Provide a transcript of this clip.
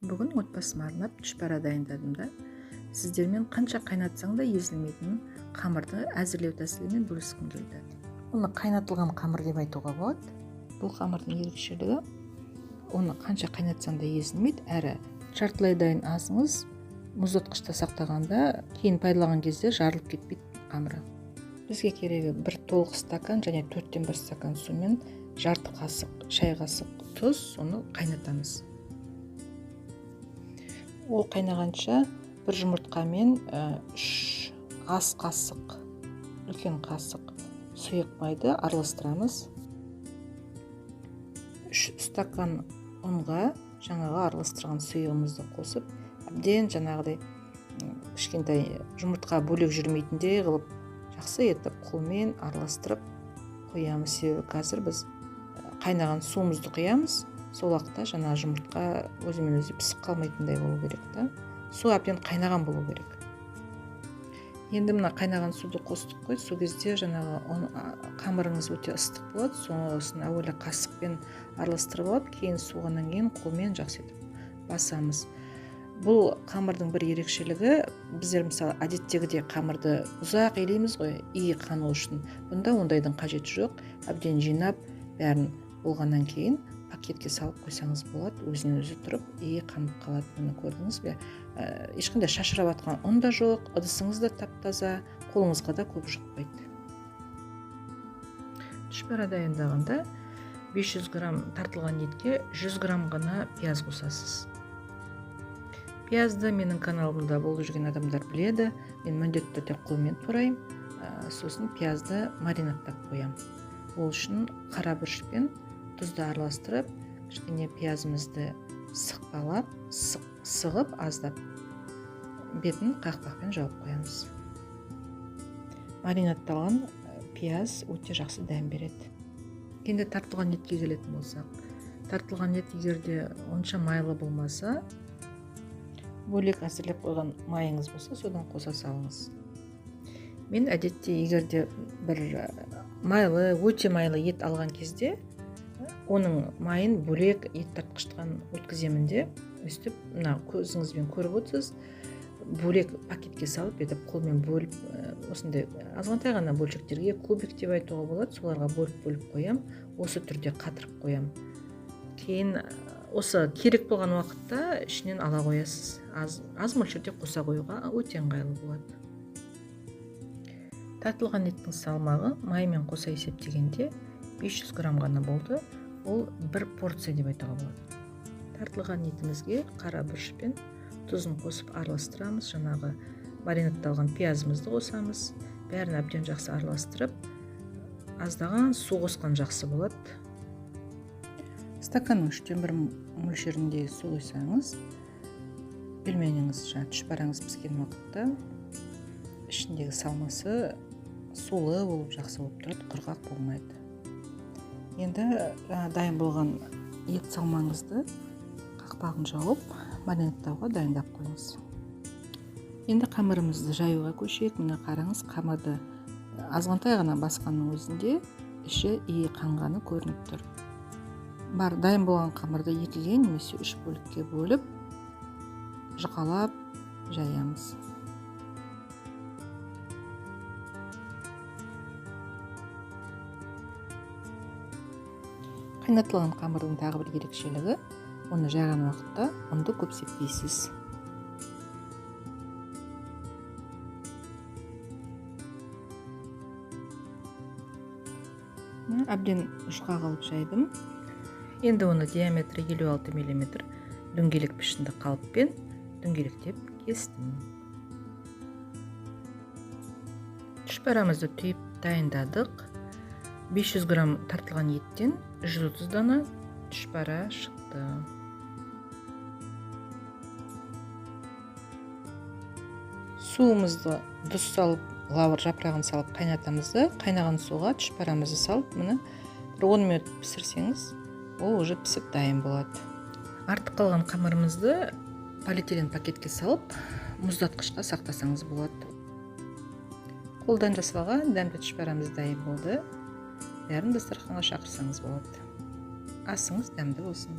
Бүгін отбасыма арнап түшпәра дайындадым да. Сіздермен қанша қайнатсаң да езілмейтін қамырды әзірлеу тәсілімен бөліскім келді. Оны қайнатылған қамыр деп айтуға болады. Бұл қамырдың ерекшелігі, оны қанша қайнатсаң да езілмейді, әрі жартылай дайын асыңыз мұздатқышта сақтағанда кейін пайдаланған кезде жарылып кетпейді қамыры. Бізге керегі бір толық стакан және 4-тен 1 стакан сумен жарты қасық, шай қасық тұз, соны қайнатамыз. Ол қайнағанша бір жұмыртқамен 3 ас қасық, үлкен қасық сұйық майды араластырамыз. 3 стакан ұнға жаңағы араластырған сұйығымызды қосып, әбден жаңағыдай кішкентай жұмыртқа бөлек жүрмейтіндей қылып жақсы етіп қолмен араластырып қоямыз. Себебі қазір біз қайнаған суымызды құямыз, сол уақытта жаңа жұмыртқа өзімен өзі пісіп қалмайтындай болу керек та. Су әбден қайнаған болу керек. Енді мына қайнаған суды қостық қой, сол кезде жаңағы қамырыңыз өте ыстық болады, сосын әуелі қасықпен араластырып алып, кейін суғаннан кейін қолмен жақсы етіп басамыз. Бұл қамырдың бір ерекшелігі, біздер мысалы әдеттегідей қамырды ұзақ илейміз ғой, иі қану үшін. Бұнда ондайдың қажеті жоқ. Әбден жинап, бәрін болғаннан кейін пакетке салып қойсаңыз болады, өзінен өзі тұрып, иі қанып қалады. Бұны көрдіңіз бе? Ешқандай шашырап атқан ұн да жоқ, ыдысыңыз да тап-таза, қолыңызға да көп жұқпайды. Түшпәра дайындағанда 500 грамм тартылған етке 100 грамм ғана пияз қосасыз. Пиязды менің каналымда болып жүрген адамдар біледі. Мен міндетті түрде қолмен турайым. Сосын пиязды маринадтап қоям. Ол үшін қара бұрышпен тұзды араластырып, кішкене пиязымызды сықпалап, сығып, аздап бетін қақпақпен жауып қоямыз. Маринадталған пияз өте жақсы дәм береді. Енді тартылған етке келетін болсақ, тартылған ет егерде онша майлы болмаса, бөлек әзірлеп қойған майыңыз болса, содан қоса салыңыз. Мен әдетте егерде бір майлы, өте майлы ет алған кезде, оның майын бөлек ет тартқыштан өткіземін де, өстіп, мына көзіңізбен көріп отырсыз, бөлек пакетке салып, етіп қолмен бөліп, осындай азғантай ғана бөлшектерге кубик деп айтуға болады, соларға бөліп қоям, осы түрде қатырып қоям. Кейін осы керек болған уақытта ішінен ала қоясыз. Аз мөлшерде қоса қоюға өте ыңғайлы болады. Тартылған еттің салмағы маймен қоса есептегенде 500 грамм ғана болды. Ол бір порция деп айтуға болады. Тартылған етімізге қара бұрышпен тұзын қосып араластырамыз. Жаңағы маринадталған пиязымызды қосамыз. Бәрін әбден жақсы араластырып, аздаған су қосқан жақсы болады. Стаканның 3-тен 1 мөлшерінде су құйсаңыз, пельменіңіз, түшпәраңыз піскен уақытта ішіндегі салмасы сулы болып жақсы болып тұрады, құрғақ болмайды. Енді дайын болған ет салмаңызды қақпағын жауып, маринадтауға дайындап қойыңыз. Енді қамырымызды жаюға көшейік. Міне қараңыз, қамырды азғантай ғана басқанның өзінде іші иі қанғаны көрініп тұр. Бар дайын болған қамырды 2-ге немесе 3 бөлікке бөліп, жұқалап жаямыз. Қайнатылған қамырдың тағы бір ерекшелігі, оны жайған уақытта ұнды көп сеппейсіз. Әбден жұқа қылып жайдым. Енді оны диаметрі 56 мм дөңгелек пішінді қалыппен дөңгелектеп кестім. Түшпәрамызды түйіп дайындадық. 500 грамм тартылған еттен 130 дана түшпәра шықты. Суымызды тұз салып, лавр жапырағын салып қайнатамызды. Қайнаған суға түшпәрамызды салып, мұны 10 минут пісірсеңіз, ол уже пісіп дайын болады. Артық қалған қамырымызды полиэтилен пакетке салып, мұздатқышқа сақтасаңыз болады. Қолдан жасалған дәмді түшпәрамыз дайын болды. Бәрін дастарханға шақырсаңыз болады. Асыңыз дәмді болсын.